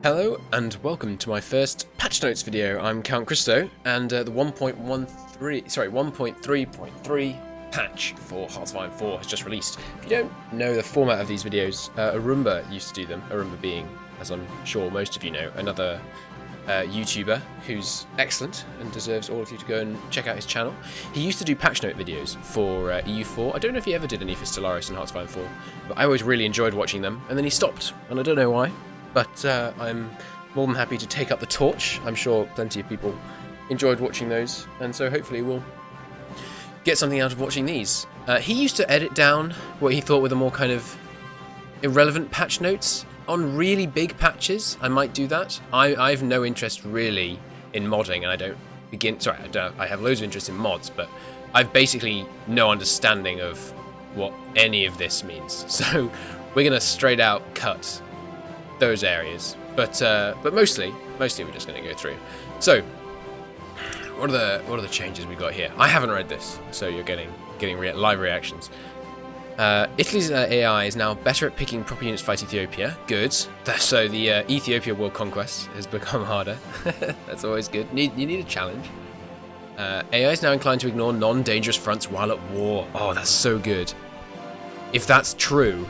Hello and welcome to my first patch notes video. I'm Count Christo, and the 1.3.3 patch for Hearts of Iron 4 has just released. If you don't know the format of these videos, Arumba used to do them. Arumba being, as I'm sure most of you know, another YouTuber who's excellent and deserves all of you to go and check out his channel. He used to do patch note videos for EU4. I don't know if he ever did any for Stellaris and Hearts of Iron 4, but I always really enjoyed watching them, and then he stopped, and I don't know why. But I'm more than happy to take up the torch. I'm sure plenty of people enjoyed watching those, and so hopefully we'll get something out of watching these. He used to edit down what he thought were the more kind of irrelevant patch notes. On really big patches, I might do that. I've no interest really in modding, and I don't begin... Sorry, I have loads of interest in mods, but I've basically no understanding of what any of this means. So we're going to straight out cut those areas, but mostly we're just going to go through. So what are the changes we got here? I haven't read this, so you're getting live reactions. Italy's AI is now better at picking proper units to fight Ethiopia. Good. So the Ethiopia world conquest has become harder. That's always good. You need a challenge. AI is now inclined to ignore non-dangerous fronts while at war. Oh, that's so good. If that's true,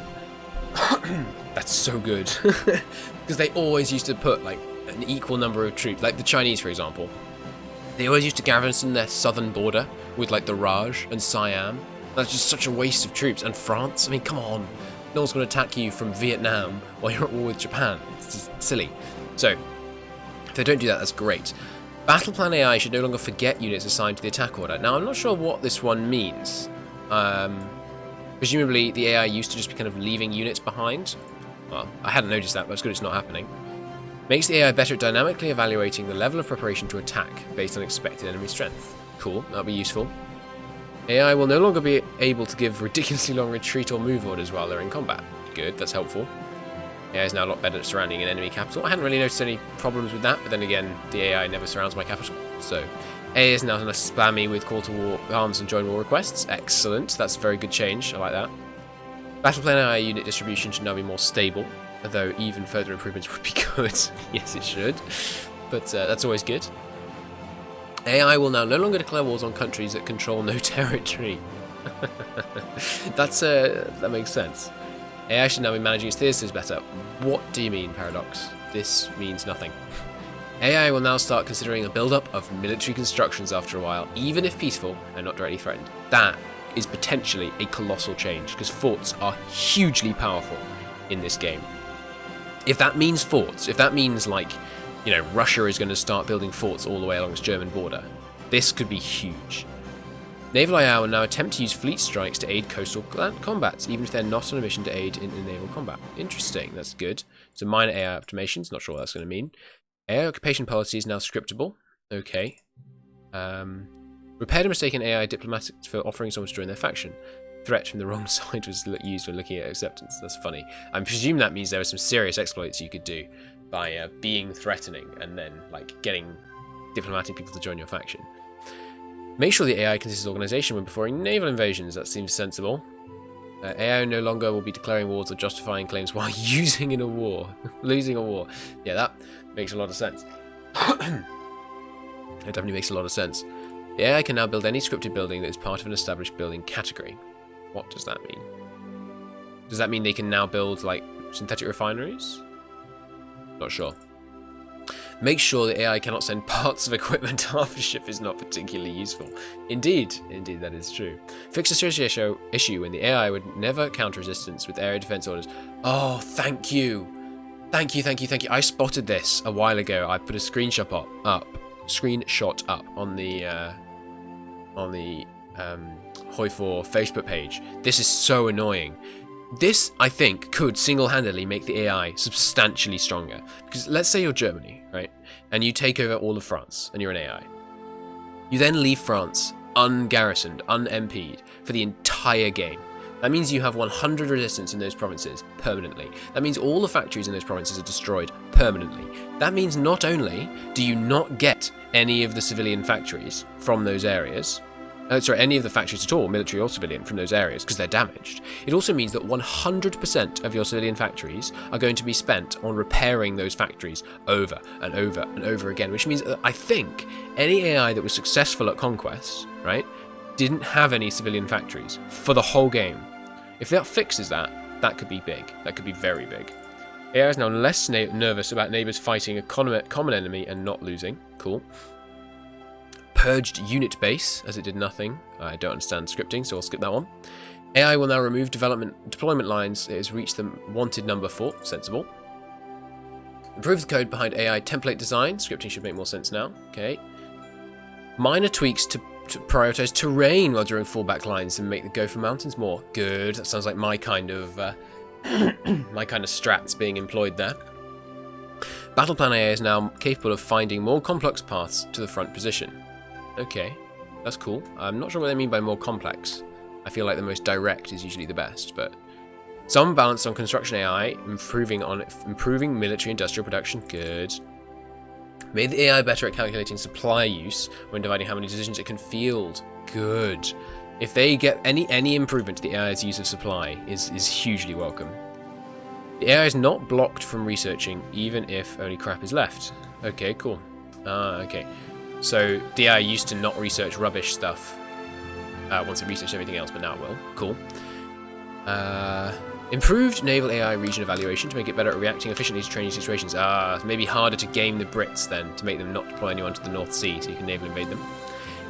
that's so good. Because they always used to put like an equal number of troops, like the Chinese, for example. They always used to garrison their southern border with like the Raj and Siam. That's just such a waste of troops. And France, I mean, come on. No one's going to attack you from Vietnam while you're at war with Japan. It's just silly. So, if they don't do that, that's great. Battle Plan AI should no longer forget units assigned to the attack order. Now, I'm not sure what this one means. Presumably, the AI used to just be kind of leaving units behind. Well, I hadn't noticed that, but it's good it's not happening. Makes the AI better at dynamically evaluating the level of preparation to attack based on expected enemy strength. Cool, that'll be useful. AI will no longer be able to give ridiculously long retreat or move orders while they're in combat. Good, that's helpful. AI is now a lot better at surrounding an enemy capital. I hadn't really noticed any problems with that, but then again, the AI never surrounds my capital. So, AI is now less spammy with call to war arms and join war requests. Excellent, that's a very good change, I like that. Battle Plan AI unit distribution should now be more stable, although even further improvements would be good. Yes, it should, but that's always good. AI will now no longer declare wars on countries that control no territory. That makes sense. AI should now be managing its theatres better. What do you mean, Paradox? This means nothing. AI will now start considering a build-up of military constructions after a while, even if peaceful and not directly threatened. That is potentially a colossal change, because forts are hugely powerful in this game. If that means forts, if that means like, you know, Russia is going to start building forts all the way along its German border, this could be huge. Naval AI will now attempt to use fleet strikes to aid coastal combats, even if they're not on a mission to aid in naval combat. Interesting, that's good. So minor AI optimizations, not sure what that's going to mean. AI occupation policy is now scriptable. Okay. Repaired a mistaken AI diplomatic for offering someone to join their faction. Threat from the wrong side was used when looking at acceptance. That's funny. I presume that means there were some serious exploits you could do by being threatening and then like getting diplomatic people to join your faction. Make sure the AI consists of organization when performing naval invasions. That seems sensible. AI no longer will be declaring wars or justifying claims while losing a war. Yeah, that makes a lot of sense. It definitely makes a lot of sense. The AI can now build any scripted building that is part of an established building category. What does that mean? Does that mean they can now build, like, synthetic refineries? Not sure. Make sure the AI cannot send parts of equipment after ship is not particularly useful. Indeed, that is true. Fix a serious issue when the AI would never counter resistance with area defense orders. Oh, thank you. Thank you. I spotted this a while ago. I put a screenshot up on the Hoi4 Facebook page. This is so annoying. This, I think, could single-handedly make the AI substantially stronger. Because let's say you're Germany, right? And you take over all of France, and you're an AI. You then leave France ungarrisoned, un-MP'd, for the entire game. That means you have 100 resistance in those provinces, permanently. That means all the factories in those provinces are destroyed, permanently. That means not only do you not get any of the civilian factories from those areas, any of the factories at all, military or civilian, from those areas, because they're damaged. It also means that 100% of your civilian factories are going to be spent on repairing those factories over and over and over again, which means that I think any AI that was successful at conquest, right, didn't have any civilian factories for the whole game. If that fixes that, that could be big. That could be very big. AI is now less nervous about neighbours fighting a common enemy and not losing. Cool. Purged unit base, as it did nothing. I don't understand scripting, so I'll skip that one. AI will now remove deployment lines. It has reached the wanted number 4. Sensible. Improve the code behind AI template design. Scripting should make more sense now. Okay. Minor tweaks to prioritize terrain while drawing fallback lines and make the go for mountains more. Good. That sounds like my kind of strats being employed there. Battle plan AI is now capable of finding more complex paths to the front position. Okay, that's cool. I'm not sure what they mean by more complex. I feel like the most direct is usually the best, but some balance on construction AI, improving military industrial production. Good. Made the AI better at calculating supply use when dividing how many decisions it can field. Good. If they get any improvement to the AI's use of supply is hugely welcome. The AI is not blocked from researching, even if only crap is left. Okay, cool. Okay. So the AI used to not research rubbish stuff once it researched everything else, but now it will. Cool. Improved naval AI region evaluation to make it better at reacting efficiently to training situations. Maybe harder to game the Brits then, to make them not deploy anyone to the North Sea so you can naval invade them.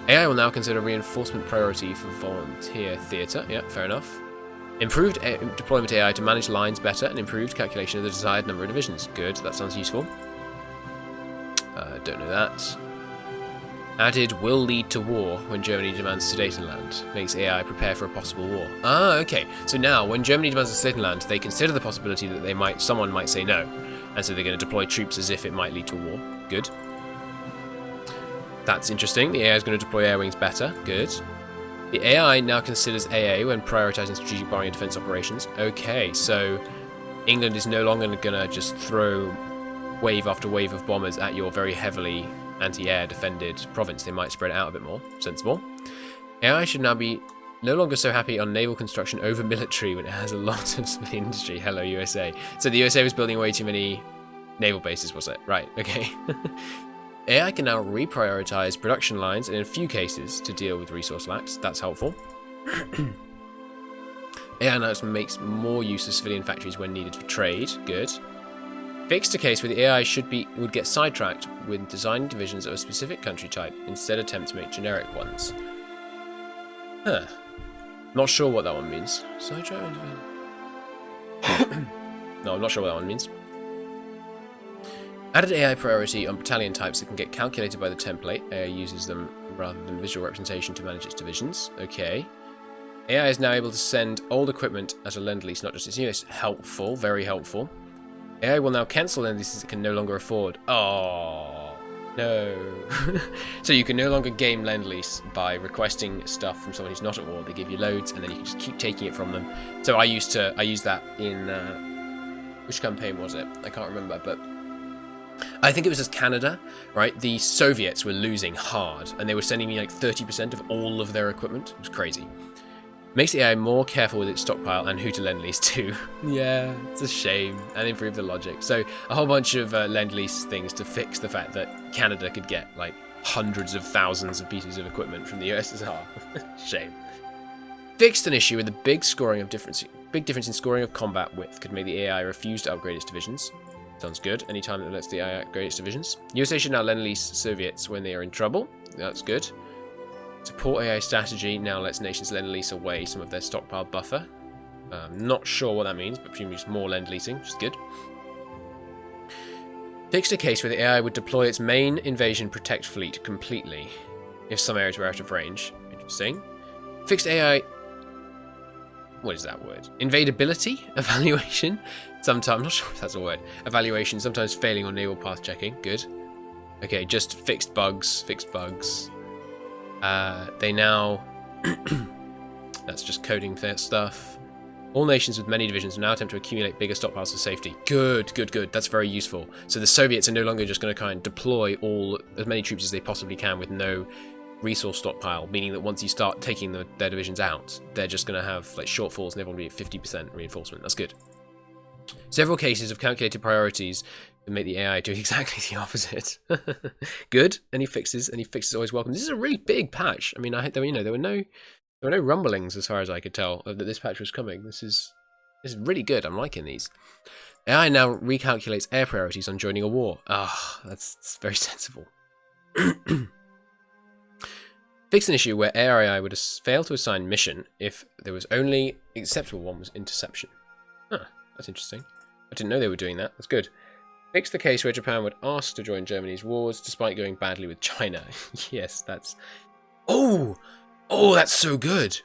AI will now consider reinforcement priority for volunteer theatre. Yeah, fair enough. Improved deployment AI to manage lines better and improved calculation of the desired number of divisions. Good, that sounds useful. Don't know that. Added will lead to war when Germany demands Sudetenland. Makes AI prepare for a possible war. Okay. So now, when Germany demands Sudetenland, they consider the possibility that someone might say no, and so they're going to deploy troops as if it might lead to war. Good. That's interesting. The AI is going to deploy air wings better. Good. The AI now considers AA when prioritizing strategic bombing and defense operations. Okay, so England is no longer going to just throw wave after wave of bombers at your very heavily anti-air defended province. They might spread it out a bit more. Sensible. AI should now be no longer so happy on naval construction over military when it has a lot of civilian industry. Hello, USA. So the USA was building way too many naval bases, was it? Right, okay. AI can now reprioritize production lines and in a few cases to deal with resource lacks. That's helpful. AI now makes more use of civilian factories when needed for trade. Good. Fixed a case where the AI would get sidetracked with designing divisions of a specific country type instead attempt to make generic ones. Huh. Not sure what that one means. Sidetracked. No, I'm not sure what that one means. Added AI priority on battalion types that can get calculated by the template. AI uses them rather than visual representation to manage its divisions. Okay. AI is now able to send old equipment as a lend-lease, not just its units. Helpful, very helpful. AI will now cancel lend-leases it can no longer afford. Oh, no. So you can no longer game lend-lease by requesting stuff from someone who's not at war. They give you loads, and then you can just keep taking it from them. So I used that in... which campaign was it? I can't remember, but... I think it was as Canada, right? The Soviets were losing hard, and they were sending me like 30% of all of their equipment. It was crazy. Makes the AI more careful with its stockpile and who to lend-lease to. Yeah, it's a shame. And improve the logic. So a whole bunch of lend-lease things to fix the fact that Canada could get like hundreds of thousands of pieces of equipment from the USSR. Shame. Fixed an issue with the big difference in scoring of combat width could make the AI refuse to upgrade its divisions. Sounds good. Anytime that lets the AI upgrade its divisions. USA should now lend-lease Soviets when they are in trouble. That's good. Support AI strategy now lets nations lend-lease away some of their stockpile buffer. Not sure what that means, but presumably it's more lend-leasing, which is good. Fixed a case where the AI would deploy its main invasion protect fleet completely if some areas were out of range. Interesting. Fixed AI... What is that word? Invadability? Evaluation? Sometimes, I'm not sure if that's a word. Evaluation, sometimes failing on naval path checking. Good. Okay, just fixed bugs. They now... That's just coding stuff. All nations with many divisions will now attempt to accumulate bigger stockpiles for safety. Good. That's very useful. So the Soviets are no longer just going to kind of deploy as many troops as they possibly can with no resource stockpile, meaning that once you start taking their divisions out, they're just going to have like shortfalls and everyone will be at 50% reinforcement. That's good. Several cases of calculated priorities to make the AI do exactly the opposite. Good. Any fixes? Any fixes always welcome. This is a really big patch. I mean, there were no rumblings as far as I could tell that this patch was coming. This is really good. I'm liking these. AI now recalculates air priorities on joining a war. Ah, that's very sensible. Fix an issue where AI would fail to assign mission if there was only acceptable one was interception. Huh, that's interesting. I didn't know they were doing that. That's good. Fix the case where Japan would ask to join Germany's wars despite going badly with China. Yes, that's... Oh, that's so good.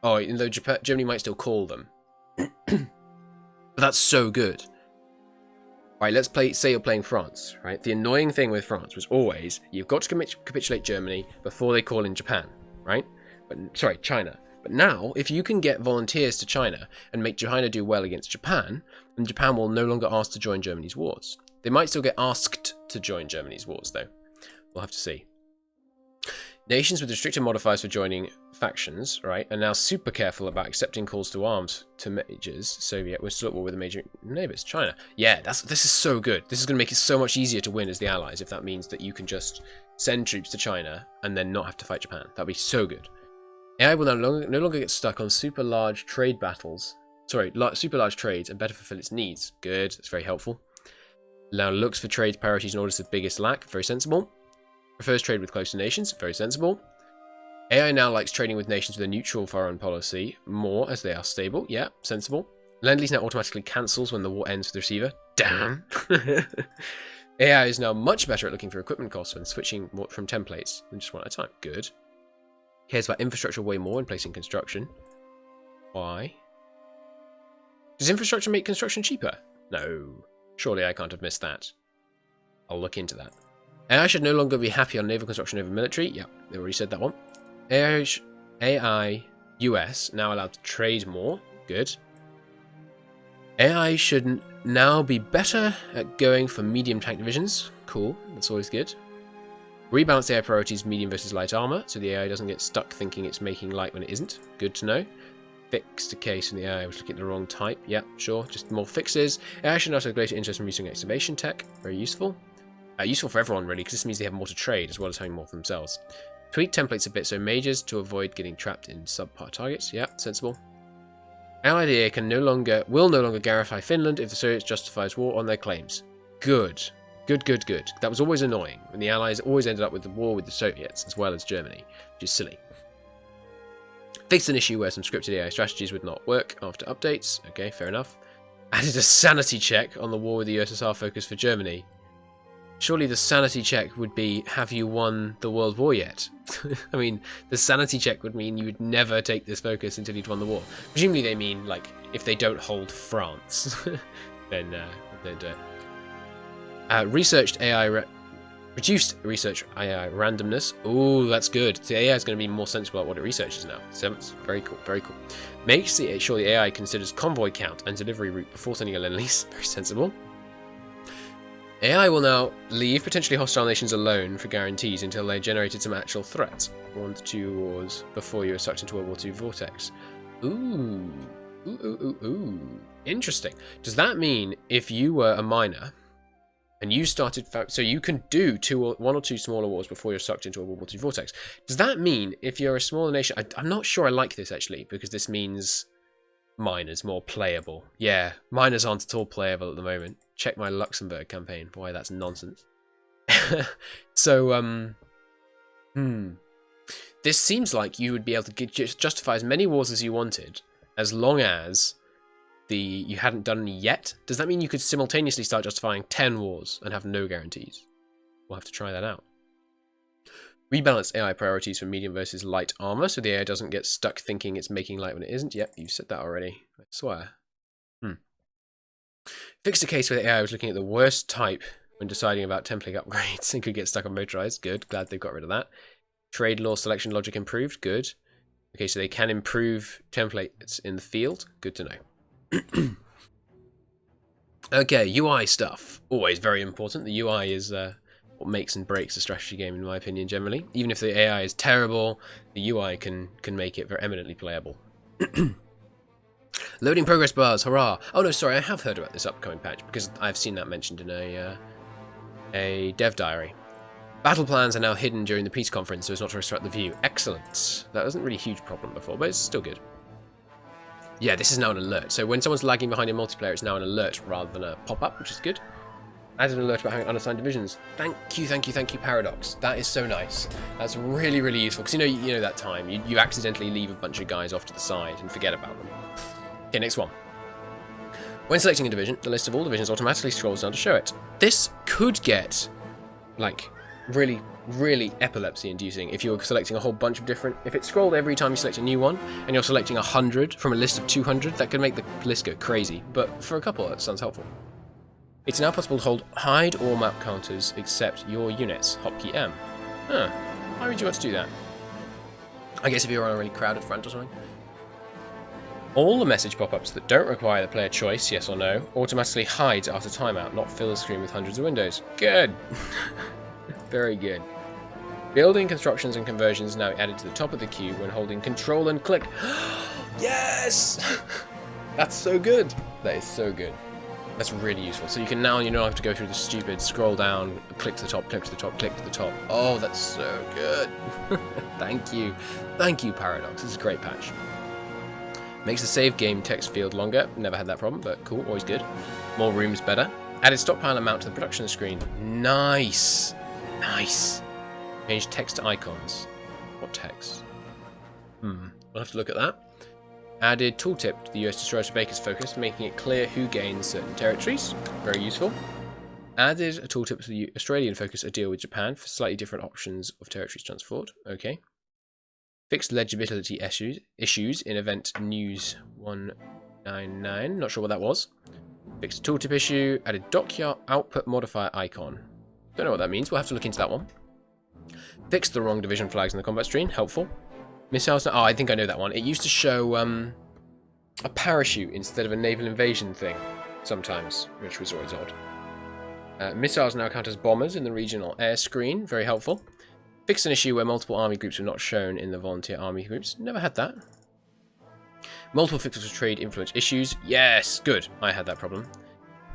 Oh, even though Germany might still call them. But that's so good. Right, let's say you're playing France, right? The annoying thing with France was always, you've got to capitulate Germany before they call in Japan, right? Sorry, China. But now, if you can get volunteers to China and make China do well against Japan, then Japan will no longer ask to join Germany's wars. They might still get asked to join Germany's wars, though. We'll have to see. Nations with restricted modifiers for joining factions, right, are now super careful about accepting calls to arms to majors. Soviet, we're still at war with the major neighbours, China. Yeah, this is so good. This is going to make it so much easier to win as the Allies if that means that you can just send troops to China and then not have to fight Japan. That'd be so good. AI will no longer get stuck on super large trade battles. Sorry, super large trades and better fulfill its needs. Good, that's very helpful. Now looks for trade priorities in order to the biggest lack. Very sensible. Prefers trade with closer nations. Very sensible. AI now likes trading with nations with a neutral foreign policy more as they are stable. Yeah, sensible. Lend-Lease now automatically cancels when the war ends for the receiver. Damn. AI is now much better at looking for equipment costs when switching from templates than just one at a time. Good. Cares about infrastructure way more when placing construction. Why? Does infrastructure make construction cheaper? No. Surely I can't have missed that. I'll look into that. AI should no longer be happy on naval construction over military. Yeah, they already said that one. AI US now allowed to trade more. Good. AI should now be better at going for medium tank divisions. Cool, that's always good. Rebalance AI priorities medium versus light armor, so the AI doesn't get stuck thinking it's making light when it isn't. Good to know. Fix the case when the AI was looking at the wrong type. Yeah, sure, just more fixes. AI should also have greater interest in using excavation tech. Very useful. Useful for everyone, really, because this means they have more to trade, as well as having more for themselves. Tweak templates a bit so majors to avoid getting trapped in subpar targets. Yeah, sensible. Allied AI will no longer garrify Finland if the Soviets justifies war on their claims. Good. Good. That was always annoying, when the Allies always ended up with the war with the Soviets, as well as Germany, which is silly. Fixed an issue where some scripted AI strategies would not work after updates. Okay, fair enough. Added a sanity check on the war with the USSR focus for Germany. Surely the sanity check would be, have you won the World War yet? I mean, the sanity check would mean you would never take this focus until you'd won the war. Presumably they mean, like, if they don't hold France, then don't do it. Reduced research AI randomness. Ooh, that's good. The AI is going to be more sensible at what it researches now. So it's very cool, very cool. Makes sure the AI considers convoy count and delivery route before sending a lend-lease. Very sensible. AI will now leave potentially hostile nations alone for guarantees until they've generated some actual threats. 1 to 2 wars before you are sucked into a World War II vortex. Ooh. Interesting. Does that mean if you were a miner and you started... So you can do 1 or 2 smaller wars before you're sucked into a World War II vortex. Does that mean if you're a smaller nation... I'm not sure I like this, actually, because this means miners more playable. Yeah, miners aren't at all playable at the moment. Check my Luxembourg campaign. Boy, that's nonsense. So, this seems like you would be able to justify as many wars as you wanted, as long as you hadn't done any yet. Does that mean you could simultaneously start justifying 10 wars and have no guarantees? We'll have to try that out. Rebalance AI priorities for medium versus light armor, so the AI doesn't get stuck thinking it's making light when it isn't. Yep, you said that already. I swear. Fixed a case where the AI was looking at the worst type when deciding about template upgrades and could get stuck on motorized. Good, glad they've got rid of that. Trade law selection logic improved. Good. Okay, so they can improve templates in the field. Good to know. Okay, UI stuff. Always very important. The UI is what makes and breaks a strategy game, in my opinion, generally. Even if the AI is terrible, the UI can make it very eminently playable. Loading progress bars, hurrah! Oh no, sorry, I have heard about this upcoming patch, because I've seen that mentioned in a dev diary. Battle plans are now hidden during the peace conference so as not to obstruct the view. Excellent. That wasn't really a huge problem before, but it's still good. Yeah, this is now an alert. So when someone's lagging behind in multiplayer, it's now an alert rather than a pop-up, which is good. As an alert about having unassigned divisions. Thank you, Paradox. That is so nice. That's really, really useful. Because you know that time. You accidentally leave a bunch of guys off to the side and forget about them. Okay, next one. When selecting a division, the list of all divisions automatically scrolls down to show it. This could get, like, really, really epilepsy-inducing if you're selecting a whole bunch of different... If it scrolled every time you select a new one, and you're selecting 100 from a list of 200, that could make the list go crazy. But for a couple, that sounds helpful. It's now possible to hold hide all map counters except your units, hotkey M. Huh. Why would you want to do that? I guess if you're on a really crowded front or something. All the message pop-ups that don't require the player choice, yes or no, automatically hide after timeout, not fill the screen with hundreds of windows. Good! Very good. Building constructions and conversions now added to the top of the queue when holding control and click. Yes! That's so good. That is so good. That's really useful. So you can now, you don't have to go through the stupid scroll down, click to the top, click to the top, click to the top. Oh, that's so good. Thank you. Thank you, Paradox. This is a great patch. Makes the save game text field longer. Never had that problem, but cool, always good. More rooms better. Added stockpile amount to the production screen. Nice. Nice. Change text to icons. What text? We'll have to look at that. Added tooltip to the US Destroyer Baker's focus, making it clear who gains certain territories. Very useful. Added a tooltip to the Australian focus, a deal with Japan for slightly different options of territories transferred. Okay. Fixed legibility issues in event news 199. Not sure what that was. Fixed tooltip issue. Added dockyard output modifier icon. Don't know what that means. We'll have to look into that one. Fixed the wrong division flags in the combat screen. Helpful. Missiles. Oh, I think I know that one. It used to show a parachute instead of a naval invasion thing sometimes, which was always odd. Missiles now count as bombers in the regional air screen. Very helpful. Fixed an issue where multiple army groups were not shown in the volunteer army groups. Never had that. Multiple fixes of trade influence issues. Yes, good. I had that problem.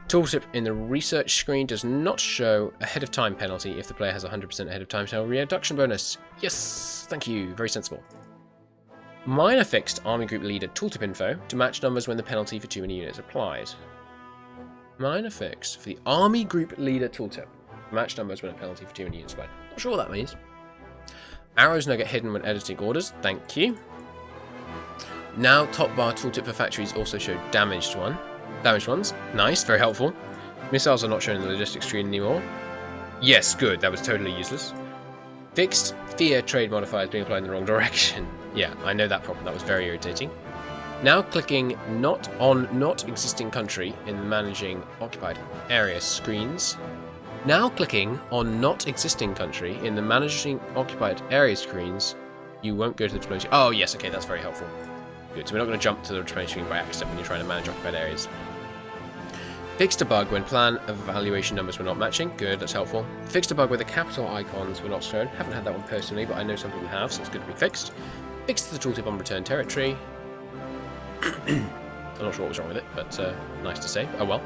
Tooltip in the research screen does not show ahead of time penalty if the player has 100% ahead of time to reduction bonus. Yes, thank you. Very sensible. Minor fixed army group leader tooltip info to match numbers when the penalty for too many units applied. Minor fix for the army group leader tooltip. Match numbers when a penalty for too many units applied. Not sure what that means. Arrows now get hidden when editing orders. Thank you. Now top bar tooltip for factories also show damaged ones. Nice, very helpful. Missiles are not shown in the logistics screen anymore. Yes, good. That was totally useless. Fixed fear trade modifiers being applied in the wrong direction. Yeah, I know that problem. That was very irritating. Now clicking not existing country in the managing occupied area screens. Now clicking on not existing country in the managing occupied area screens, you won't go to the diplomacy. Oh yes, okay, that's very helpful. Good, so we're not going to jump to the diplomacy screen by accident when you're trying to manage occupied areas. Fixed a bug when plan evaluation numbers were not matching. Good, that's helpful. Fixed a bug where the capital icons were not shown. Haven't had that one personally, but I know some people have, so it's good to be fixed. Fixed the tooltip on return territory. I'm not sure what was wrong with it, but nice to say. Oh well.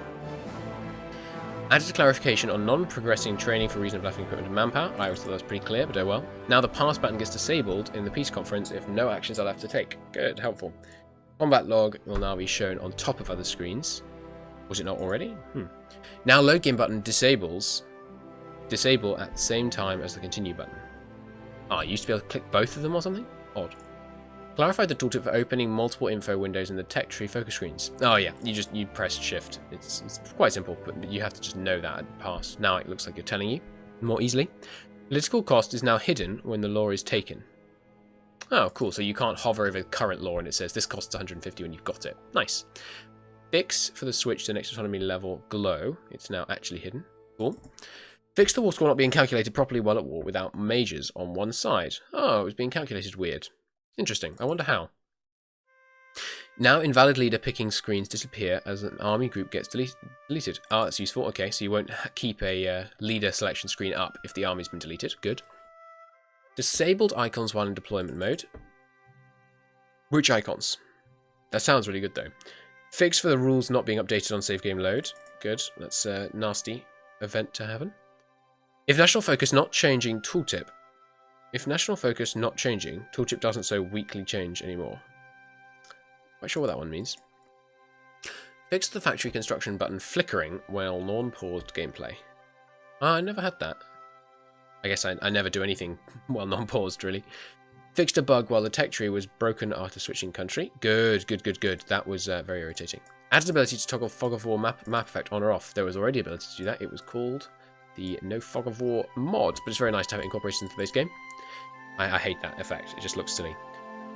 Added a clarification on non-progressing training for reason of lacking equipment and manpower. I always thought that was pretty clear, but oh well. Now the pass button gets disabled in the peace conference if no actions are left to take. Good, helpful. Combat log will now be shown on top of other screens. Was it not already? Now load game button disable at the same time as the continue button. I used to be able to click both of them or something? Odd. Clarified the tooltip for opening multiple info windows in the tech tree focus screens. Oh yeah, you press shift. It's quite simple, but you have to just know that and pass. Now it looks like you're telling you more easily. Political cost is now hidden when the law is taken. Oh, cool. So you can't hover over the current law and it says this costs 150 when you've got it. Nice. Fix for the switch to the next autonomy level glow. It's now actually hidden. Cool. Fix the war score not being calculated properly while at war without majors on one side. Oh, it was being calculated weird. Interesting. I wonder how. Now invalid leader picking screens disappear as an army group gets deleted. Ah, that's useful. Okay, so you won't keep a leader selection screen up if the army's been deleted. Good. Disabled icons while in deployment mode. Which icons? That sounds really good though. Fix for the rules not being updated on save game load. Good. That's a nasty event to happen. If national focus not changing, tooltip. If national focus not changing, tooltip doesn't so weekly change anymore. Quite sure what that one means. Fix the factory construction button flickering while non-paused gameplay. Ah, I never had that. I guess I never do anything while non-paused, really. Fixed a bug while the tech tree was broken after switching country. Good, good, good, good. That was very irritating. Added ability to toggle fog of war map effect on or off. There was already ability to do that. It was called the No Fog of War mod, but it's very nice to have it incorporated into the base game. I hate that effect. It just looks silly.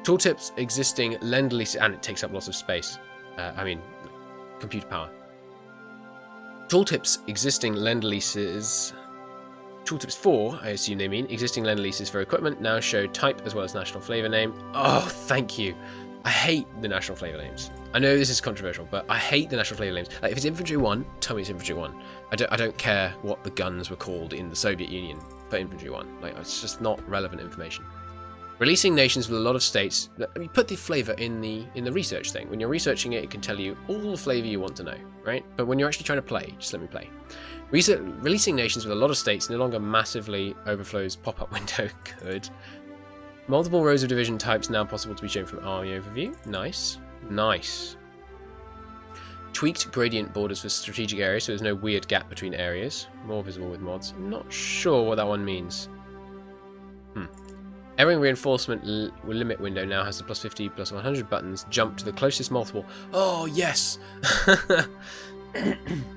Tooltips existing lend-lease, and it takes up lots of space. I mean, computer power. Tooltips existing lend-leases. Tooltips 4, I assume they mean, existing lend-leases for equipment now show type as well as national flavor name. Oh, thank you. I hate the national flavor names. I know this is controversial, but I hate the national flavor names. Like, if it's Infantry 1, tell me it's Infantry 1. I don't care what the guns were called in the Soviet Union for Infantry 1. Like, it's just not relevant information. Releasing nations with a lot of states. I mean, put the flavor in the research thing. When you're researching it, it can tell you all the flavor you want to know, right? But when you're actually trying to play, just let me play. Releasing nations with a lot of states no longer massively overflows pop-up window. Good. Multiple rows of division types now possible to be shown from army overview. Nice. Nice. Tweaked gradient borders for strategic areas, so there's no weird gap between areas. More visible with mods. I'm not sure what that one means. Airing reinforcement limit window now has the plus 50, plus 100 buttons. Jump to the closest multiple. Oh, yes!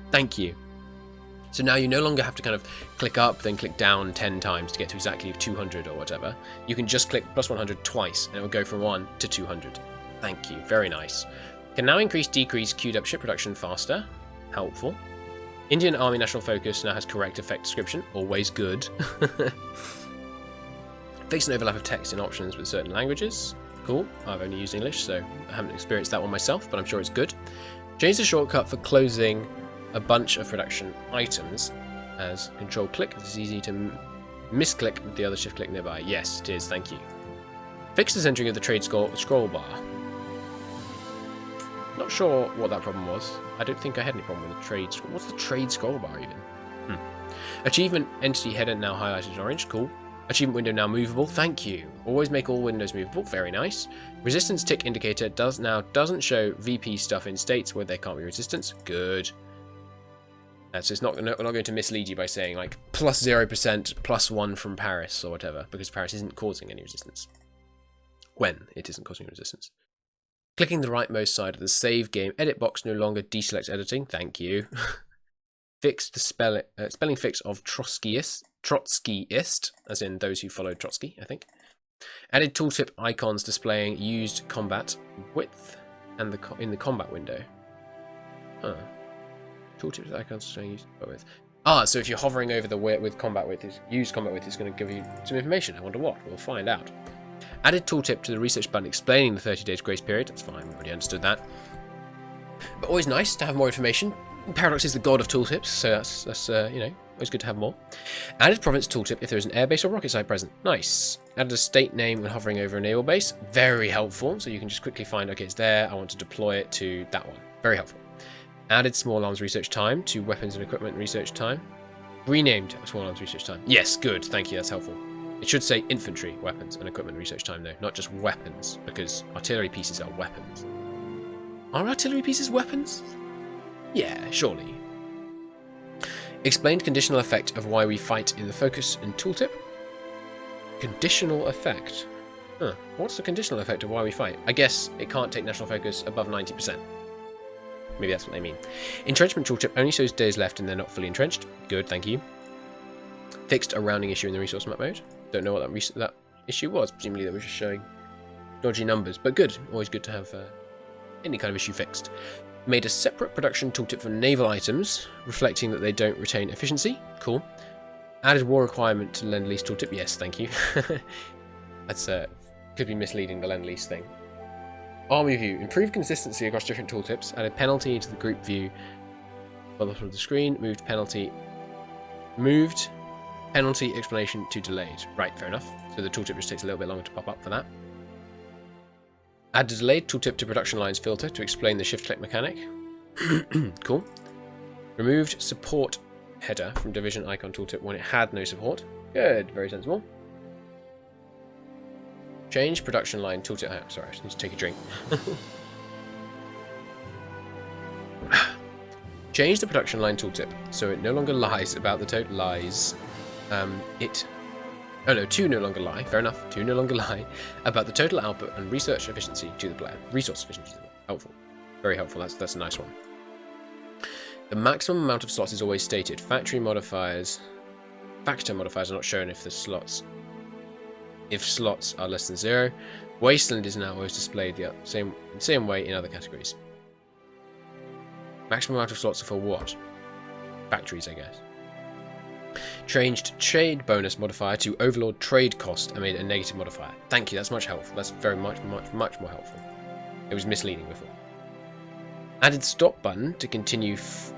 Thank you. So now you no longer have to kind of click up, then click down 10 times to get to exactly 200 or whatever. You can just click plus 100 twice, and it will go from 1 to 200. Thank you. Very nice. Can now decrease queued up ship production faster. Helpful. Indian Army National Focus now has correct effect description. Always good. Fix an overlap of text in options with certain languages. Cool. I've only used English, so I haven't experienced that one myself, but I'm sure it's good. Change the shortcut for closing a bunch of production items as control click. It's easy to misclick with the other shift click nearby. Yes, it is. Thank you. Fix the centering of the trade scroll bar. Not sure what that problem was. I don't think I had any problem with the trade scroll. What's the trade scroll bar even? Achievement entity header now highlighted in orange. Cool. Achievement window now movable. Thank you. Always make all windows movable. Very nice. Resistance tick indicator doesn't show VP stuff in states where there can't be resistance. Good. So it's not going to mislead you by saying like plus 0%, plus 1 from Paris or whatever, because Paris isn't causing any resistance. When it isn't causing resistance. Clicking the rightmost side of the save game edit box no longer deselect editing. Thank you. Fix the spelling fix of Trotskyist, as in those who followed Trotsky, I think. Added tooltip icons displaying used combat width and in the combat window. Huh. Tooltip icons displaying used combat width. Ah, so if you're hovering over the with combat width, used combat width is going to give you some information. I wonder what. We'll find out. Added tooltip to the research button explaining the 30 days grace period. That's fine. We've already understood that. But always nice to have more information. Paradox is the god of tooltips, so that's you know, always good to have more. Added province tooltip if there is an airbase or rocket site present. Nice. Added a state name when hovering over a naval base. Very helpful. So you can just quickly find, okay, it's there. I want to deploy it to that one. Very helpful. Added small arms research time to weapons and equipment research time. Renamed small arms research time. Yes, good. Thank you. That's helpful. It should say infantry, weapons, and equipment research time though, not just weapons, because artillery pieces are weapons. Are artillery pieces weapons? Yeah, surely. Explained conditional effect of why we fight in the focus and tooltip. Conditional effect. Huh. What's the conditional effect of why we fight? I guess it can't take national focus above 90%. Maybe that's what they mean. Entrenchment tooltip only shows days left and they're not fully entrenched. Good, thank you. Fixed a rounding issue in the resource map mode. Don't know what that issue was. Presumably they were just showing dodgy numbers, but good. Always good to have any kind of issue fixed. Made a separate production tooltip for naval items, reflecting that they don't retain efficiency. Cool. Added war requirement to lend-lease tooltip. Yes, thank you. That's could be misleading, the lend-lease thing. Army view. Improved consistency across different tooltips. Added penalty to the group view. Bottom of the screen. Moved penalty. Moved penalty explanation to delayed. Right, fair enough. So the tooltip just takes a little bit longer to pop up for that. Add a delayed tooltip to production lines filter to explain the shift click mechanic. Cool. Removed support header from division icon tooltip when it had no support. Good, very sensible. Change production line tooltip. Oh, sorry, I just need to take a drink. Change the production line tooltip so it no longer lies about the total lies. To no longer lie. Fair enough. To no longer lie about the total output and research efficiency to the player. Resource efficiency. Helpful. Very helpful. That's a nice one. The maximum amount of slots is always stated. Factor modifiers are not shown if slots are less than 0. Wasteland is now always displayed the same way in other categories. Maximum amount of slots are for what? Factories, I guess. Changed trade bonus modifier to overlord trade cost and made a negative modifier. Thank you, that's much helpful. That's very much more helpful. It was misleading before. Added stop button to continuous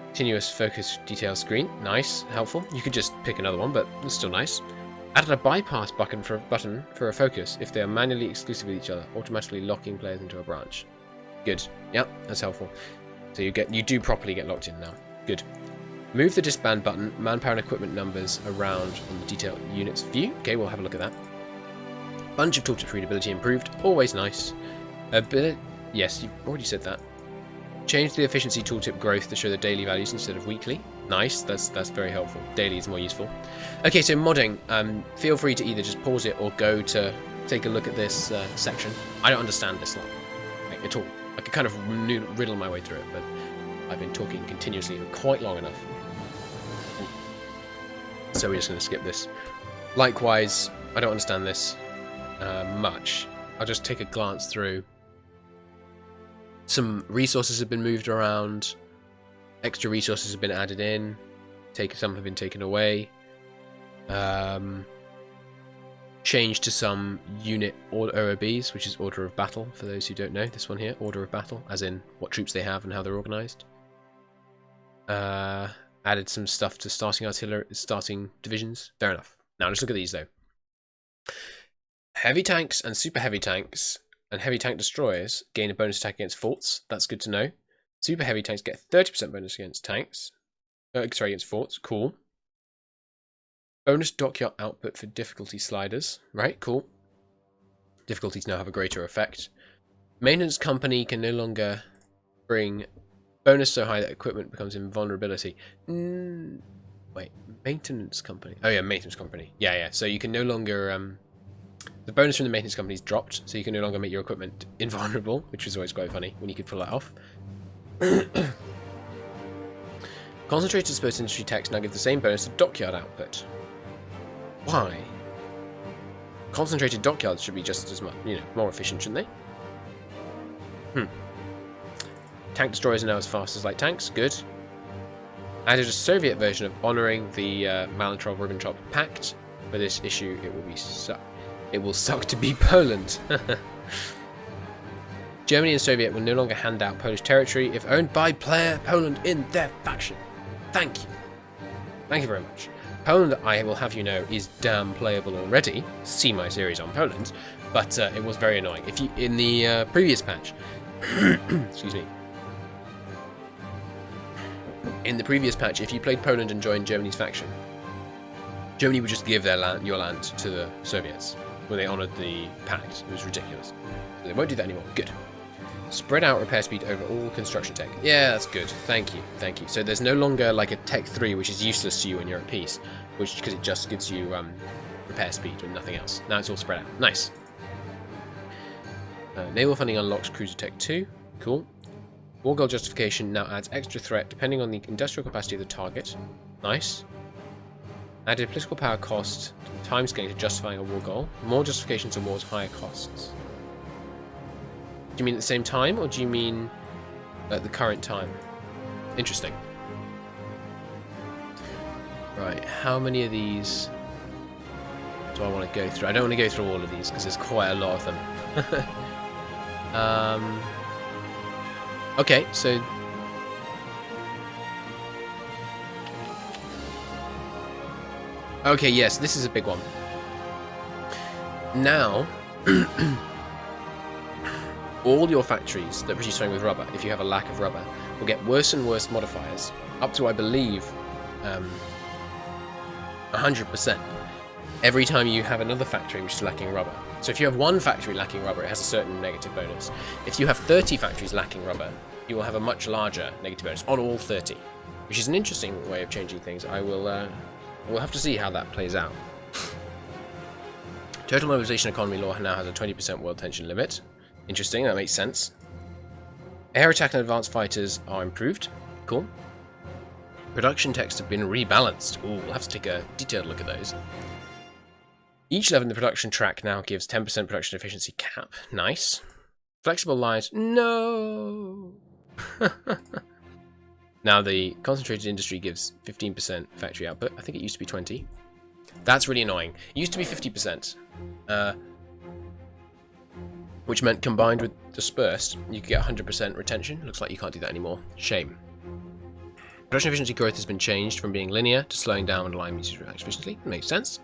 focus detail screen. Nice, helpful. You could just pick another one, but it's still nice. Added a bypass button for a focus if they are manually exclusive with each other, automatically locking players into a branch. Good. Yep, that's helpful. So you do properly get locked in now. Good. Move the disband button, manpower and equipment numbers around on the detailed units view. Okay, we'll have a look at that. Bunch of tooltip readability improved. Always nice. Yes, you've already said that. Change the efficiency tooltip growth to show the daily values instead of weekly. Nice, that's very helpful. Daily is more useful. Okay, so modding. Feel free to either just pause it or go to take a look at this section. I don't understand this lot at all. I could kind of riddle my way through it, but I've been talking continuously for quite long enough. So we're just going to skip this. Likewise, I don't understand this much. I'll just take a glance through. Some resources have been moved around. Extra resources have been added in. Some have been taken away. Changed to some unit OOBs, which is order of battle, for those who don't know. This one here, order of battle, as in what troops they have and how they're organised. Added some stuff to starting divisions. Fair enough. Now let's look at these though. Heavy tanks and super heavy tanks and heavy tank destroyers gain a bonus attack against forts. That's good to know. Super heavy tanks get 30% bonus against tanks. Against forts. Cool. Bonus dockyard output for difficulty sliders. Right, cool. Difficulties now have a greater effect. Maintenance company can no longer bring bonus so high that equipment becomes invulnerability. Wait, maintenance company. Oh yeah, maintenance company. Yeah. So you can no longer... the bonus from the maintenance company is dropped, so you can no longer make your equipment invulnerable, which was always quite funny when you could pull that off. Concentrated disposed industry tax now gives the same bonus to dockyard output. Why? Concentrated dockyards should be just as much, more efficient, shouldn't they? Tank destroyers are now as fast as light tanks. Good. Added a Soviet version of honouring the Molotov-Ribbentrop Pact. For this issue, it will suck to be Poland. Germany and Soviet will no longer hand out Polish territory if owned by player Poland in their faction. Thank you. Thank you very much. Poland, I will have you know, is damn playable already. See my series on Poland, but it was very annoying. If you in the previous patch, excuse me. In the previous patch, if you played Poland and joined Germany's faction, Germany would just give your land to the Soviets when they honoured the pact. It was ridiculous. So they won't do that anymore. Good. Spread out repair speed over all construction tech. Yeah, that's good. Thank you. So there's no longer like a tech 3, which is useless to you when you're at peace, because it just gives you repair speed and nothing else. Now it's all spread out. Nice. Naval funding unlocks cruiser tech 2. Cool. War goal justification now adds extra threat depending on the industrial capacity of the target. Nice. Added political power cost time scaling to justifying a war goal. More justification towards higher costs. Do you mean at the same time, or do you mean at the current time? Interesting. Right, how many of these do I want to go through? I don't want to go through all of these because there's quite a lot of them. Okay, so okay, yes, this is a big one. Now, all your factories that produce something with rubber, if you have a lack of rubber, will get worse and worse modifiers, up to, I believe, 100%, every time you have another factory which is lacking rubber. So if you have one factory lacking rubber, it has a certain negative bonus. If you have 30 factories lacking rubber, you will have a much larger negative bonus on all 30, which is an interesting way of changing things. We'll have to see how that plays out. Total mobilization economy law now has a 20% world tension limit. Interesting, that makes sense. Air attack and advanced fighters are improved. Cool. Production texts have been rebalanced. Ooh, we'll have to take a detailed look at those. Each level in the production track now gives 10% production efficiency cap. Nice. Flexible lines. No! Now the concentrated industry gives 15% factory output. I think it used to be 20. That's really annoying. It used to be 50%. Which meant combined with dispersed, you could get 100% retention. Looks like you can't do that anymore. Shame. Production efficiency growth has been changed from being linear to slowing down and allowing users to react efficiently. Makes sense.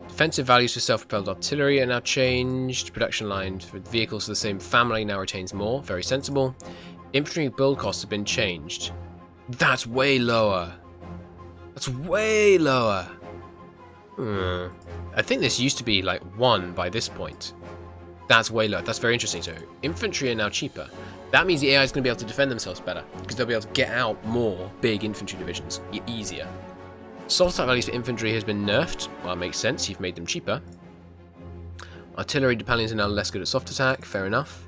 Defensive values for self-propelled artillery are now changed. Production line for vehicles of the same family now retains more. Very sensible. Infantry build costs have been changed. That's way lower. That's way lower. I think this used to be like 1 by this point. That's way lower. That's very interesting. So infantry are now cheaper. That means the AI is going to be able to defend themselves better, because they'll be able to get out more big infantry divisions easier. Soft attack values for infantry has been nerfed. Well, it makes sense. You've made them cheaper. Artillery battalions are now less good at soft attack. Fair enough.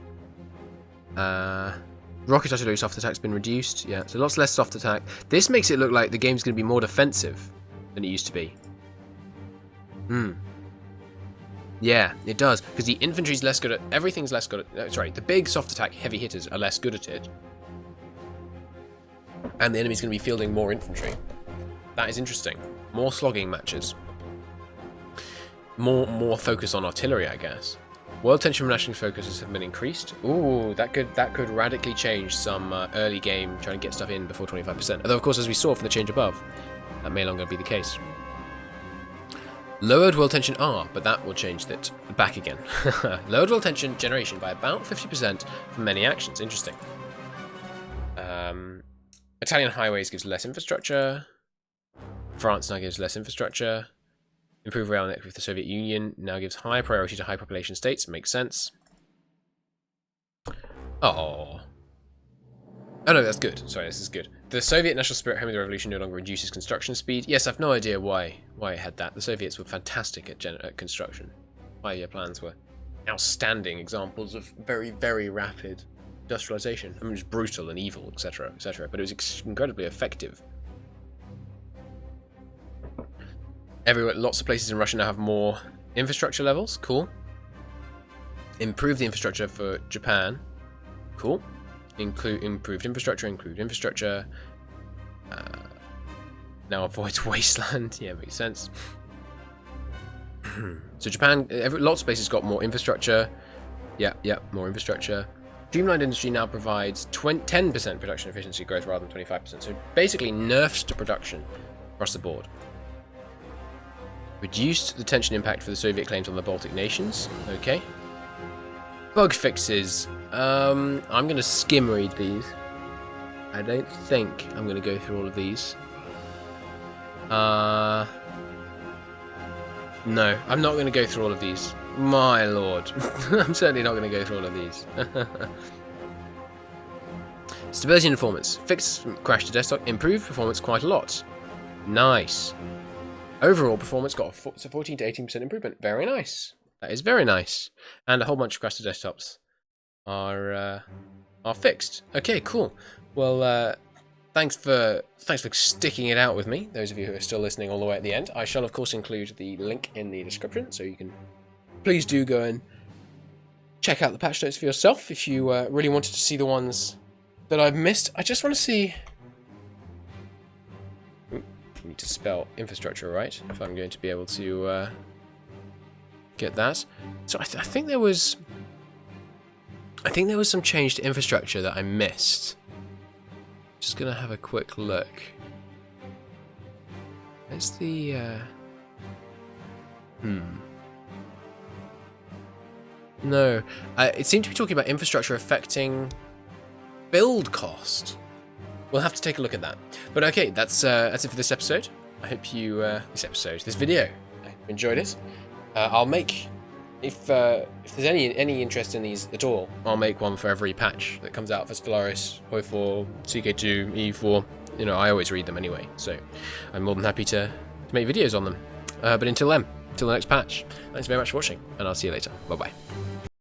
Rocket artillery soft attack's been reduced. Yeah, so lots less soft attack. This makes it look like the game's going to be more defensive than it used to be. Yeah, it does, because the infantry's less good at... Everything's less good at... sorry, the big soft attack heavy hitters are less good at it. And the enemy's going to be fielding more infantry. That is interesting. More slogging matches. More focus on artillery, I guess. World tension from national focuses have been increased. Ooh, that could radically change some early game trying to get stuff in before 25%. Although, of course, as we saw from the change above, that may no longer be the case. Lowered world tension R, but that will change that back again. Lowered world tension generation by about 50% from many actions. Interesting. Italian highways gives less infrastructure. France now gives less infrastructure. Improved rail network with the Soviet Union now gives high priority to high population states. Makes sense. Oh. Oh no, that's good. Sorry, this is good. The Soviet national spirit home of the revolution no longer reduces construction speed. Yes, I've no idea why it had that. The Soviets were fantastic at construction. 5-year plans were outstanding examples of very, very rapid industrialization. I mean, it was brutal and evil, etc., etc., but it was incredibly effective. Everywhere, lots of places in Russia now have more infrastructure levels. Cool. Improve the infrastructure for Japan. Cool. Improved infrastructure. Now avoids wasteland. Yeah, makes sense. So Japan, lots of places got more infrastructure. Yeah, more infrastructure. Streamlined industry now provides 10% production efficiency growth rather than 25%. So basically nerfs to production across the board. Reduced the tension impact for the Soviet claims on the Baltic nations. Okay. Bug fixes. I'm going to skim read these. I don't think I'm going to go through all of these. No, I'm not going to go through all of these. My lord. I'm certainly not going to go through all of these. Stability and performance. Fix crash to desktop. Improve performance quite a lot. Nice. Overall performance got a 14 to 18% improvement. Very nice. That is very nice. And a whole bunch of crash to desktops are fixed. Okay, cool. Well, thanks for sticking it out with me. Those of you who are still listening all the way at the end. I shall of course include the link in the description, so you can please do go and check out the patch notes for yourself if you really wanted to see the ones that I've missed. I just want to see. I need to spell infrastructure right if I'm going to be able to get that. So I think there was I think there was some change to infrastructure that I missed. Just gonna have a quick look. Where's the No, it seemed to be talking about infrastructure affecting build cost. We'll have to take a look at that. But okay, that's it for this episode. I hope you this video, I enjoyed it. I'll make, if there's any interest in these at all, I'll make one for every patch that comes out for Stellaris, Hoi4, CK2, E4. You know, I always read them anyway, so I'm more than happy to make videos on them. But until then, until the next patch, thanks very much for watching, and I'll see you later. Bye bye.